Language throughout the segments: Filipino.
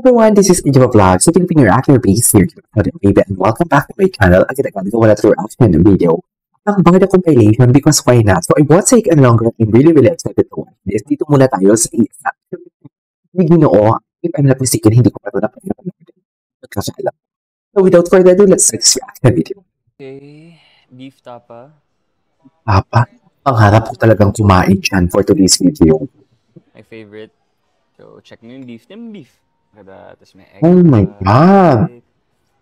Everyone, this is Injava Vlog. So, Philippine reactor base here, baby, and welcome back to my channel. Again, ko wala to reaction video. Ang bangga compilation because why not? So, I won't take any longer. I'm really excited to watch this. Dito muna tayo sa isa. May Ginoo, if I'm not mistaken, hindi ko pa ito napanood. Nagkasala. So, without further ado, let's react the video. Okay, beef tapa. Papa, pangarap ko talagang kumain dyan for today's video. My favorite. So, check mo yung beef. Beef. Tapos may egg. Oh my God!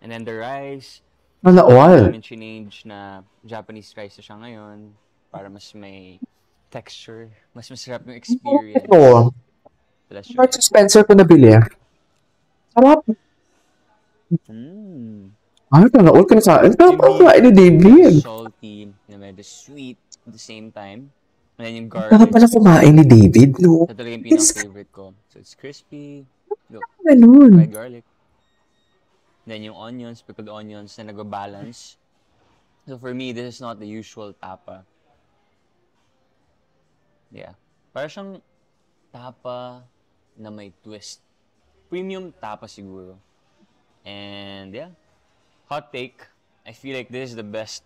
And then the rice. Ano all? Change na Japanese rice na siya ngayon para mas may texture. Mas masarap yung experience. Ito. Mark Spencer ko nabili. Sarap. Ano ka na all ka na sa akin? Sarap ang kain ni David. Salty, na medyo sweet at the same time. And then yung garlic. Sarap pala kumain ni David, no? Ito talaga yung pinaka-favorite ko. So it's crispy. Look, ganun. fried garlic. Then yung onions, pickled onions na nag-balance. So for me, this is not the usual tapa. Yeah. Para siyang tapa na may twist. Premium tapa siguro. And yeah. Hot take, I feel like this is the best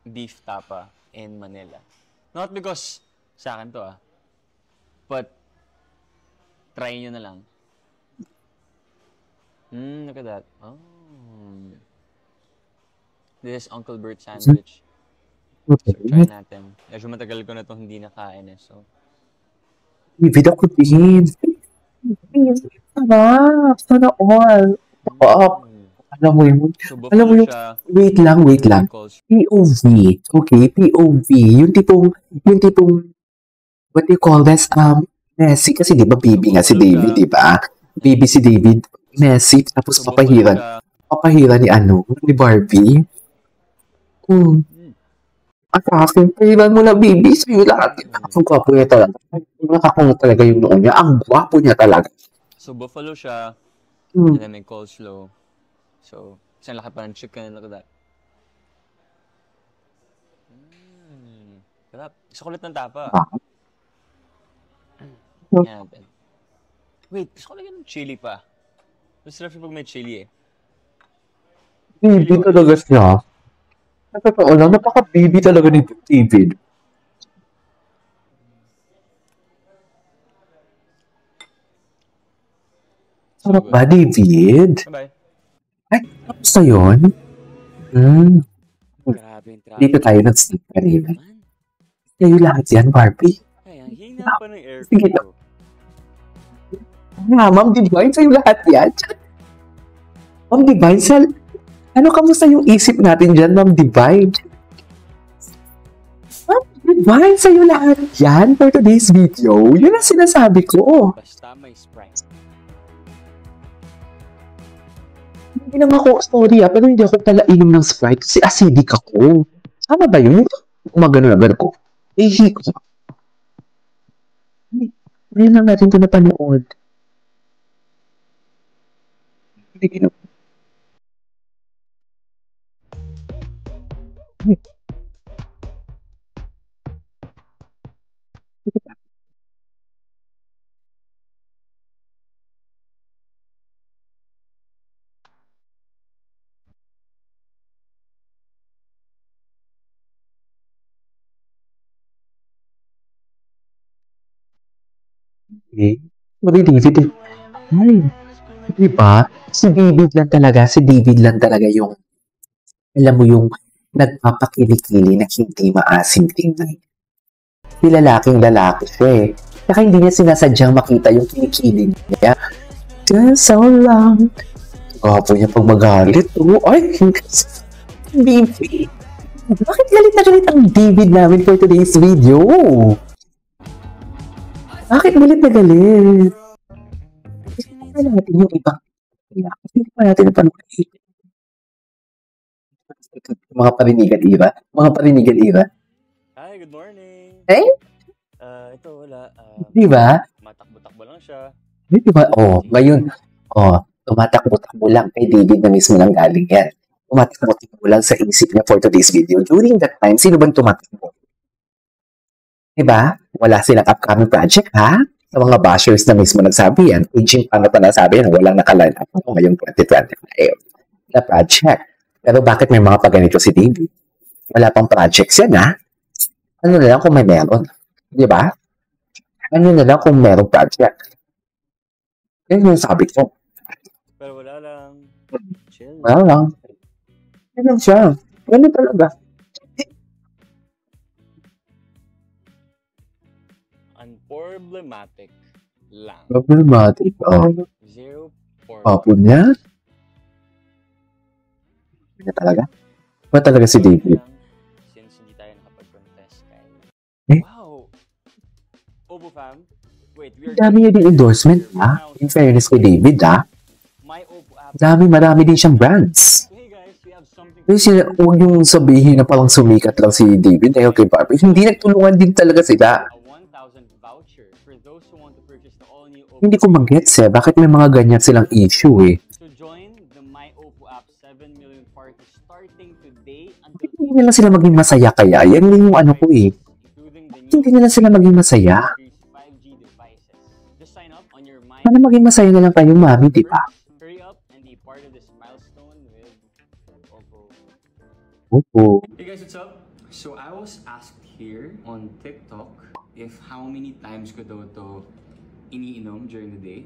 beef tapa in Manila. Not because sa akin to but try nyo na lang. Look at that. Oh. This is Uncle Bert sandwich. So, try natin. Medyo matagal ko na itong hindi nakain so. David ako din. Sarap. Sana all. Alam mo yun? Wait lang. POV. Okay, POV. Yung tipong, what do you call this? Messy. Kasi di ba baby nga si David, di ba? Baby si David. Messy, tapos papahira ni Barbie. At akin, pahiran mo na baby, sa'yo lahat. Ang gwapo niya talaga. Nakakunga talaga yung noon niya. Ang gwapo niya talaga. So, buffalo siya, and then may coleslaw. So, isang laki pa ng chicken, look at that. Sarap. Gusto ko ulit ng tapa. Yan natin. Wait, gusto ko lagyan ng chili pa. Masarap siya pag may chili Baby talaga siya. Totoo lang, napaka-baby talaga ni David. Sarap ba, David? Bye-bye. Ay, tapos na yun? Dito tayo nag-sleep kanina. Sa'yo lahat yan, Barbie. Ay, ang hina pa ng aircon. Sige na. Ma'am Divine, sa'yo lahat yan. Ma'am Divine, ano kamusta yung isip natin dyan, Ma'am Divine? Ma'am Divine, sa'yo lahat yan for today's video. Yun ang sinasabi ko. Basta may Sprite. Hindi naman ako, sorry pero hindi ako pala inom ng Sprite kasi acidic ako. Tama ba yun? Gumagano na ko. Ihi ko. Ngayon lang natin ito napanood. Hindi na. Okay. Sabi David, ay, diba? Si David lang talaga yung, alam mo yung nagpapakilikili na hindi maasim tingnan. Si lalaki siya Saka hindi niya sinasadyang makita yung kilikili niya. Just so long. Gapo niya pag magalit. Ay, baby. Bakit galit na galit ang David namin for today's video? Bakit galit na galit? Kasi natin yung iba. Hindi pa natin napanood. Mga parinigan ira. Hi, good morning. Hey? Ito wala. Di ba? Matakbo-takbo lang siya. Di ba? Ngayon. Tumatakbo-takbo lang kay David na mismo nang galing yan. Tumatik mo lang sa isip niya for today's video. During that time, sino bang tumatik mo? Diba? Wala silang upcoming project, ha? Sa mga bashers na mismo nagsabi yan, aging pa na nasabi yan, walang nakaline up ako ngayong 2025 na project. Pero bakit may mga paganito si David? Wala pang projects yan, ha? Ano na lang kung may meron? Diba? Ano na lang kung merong project? Yan yung sabi ko. Pero wala lang. Chill. Wala lang. Yan lang siya. Ganun talaga. Unproblematic lang. Problematic. Zero Papo niya. Yan talaga. Ba talaga si David? Since hindi tayo nakapag-contest Eh? kay... Wow! Opo fam. Wait, we are... Dami niya din endorsement, ha? In fairness kay David, ha? My Opo app. Marami din siyang brands. Hey guys, we have something... Kasi huwag yung sabihin na parang sumikat lang si David dahil kay Barbie. Hindi, nagtulungan din talaga sila. A 1,000 voucher for those who want to purchase the all-new Opo. Hindi ko mag-gets bakit may mga ganyan silang issue So join the My Opo app 7 million party starting today until Hindi nila sila maging masaya kaya. Yan din yung ano ko including the Hindi nila sila maging masaya. 5G devices. Just sign up on your My Sana maging masaya na lang kayo, mami, di ba? Hurry up and be part of this milestone with Oppo. Opo. Hey guys, what's up? So I was asked here on TikTok if how many times ko daw to iniinom during the day.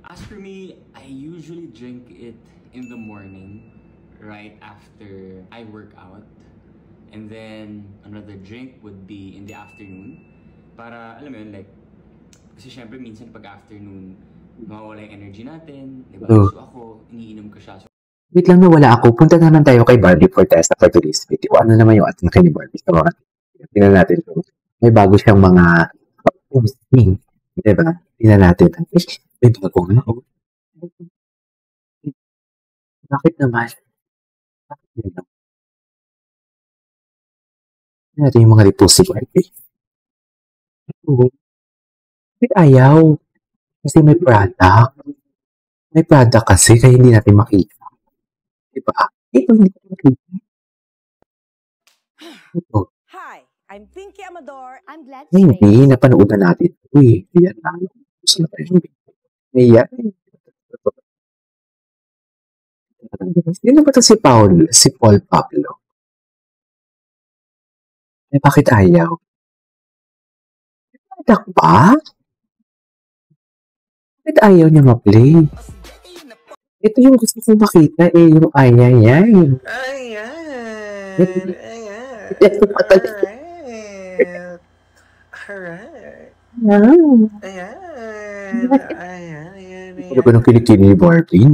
As for me, I usually drink it in the morning right after I work out. And then another drink would be in the afternoon. Para, alam mo yun, like, kasi syempre minsan pag afternoon, mawawala yung energy natin, di ba? So ako, iniinom ko siya. So, Wait lang, nawala ako. Punta naman tayo kay Barbie for test for today's video. Ano naman yung atake ni Barbie? So, tingnan natin ito. May bago siyang mga posting. Diba? Tingnan natin. May bago nga. Bakit naman? Bakit naman? Tingnan natin yung mga repost si Barbie. Bakit ayaw? Kasi may product. May product kasi, kaya hindi natin makita. Diba? Ito hindi ko makita. Ito. Hi, I'm Pinky Amador. I'm glad Ay, hindi. Napanood na natin. Uy, ayan na. Gusto na tayo. Ayan. Sino ba ito si Paul? Si Paul Pablo. Eh, bakit ayaw? Product ba? Bakit ayaw niya ma-play? Ito yung gusto kong makita yung ayan. Ayan. Ito pa talaga. Alright. Wow. Ayan. Ano ba nung kinikini ni Barbie?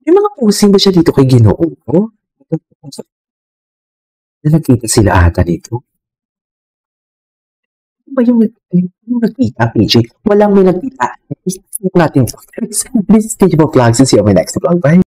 May mga posing ba siya dito kay Ginoo? Na nagkita sila ata dito? Ano ba yung nagkita, PJ? Walang may nagkita. Isip natin. This is Stage of Vlogs and see you on my next vlog. Bye!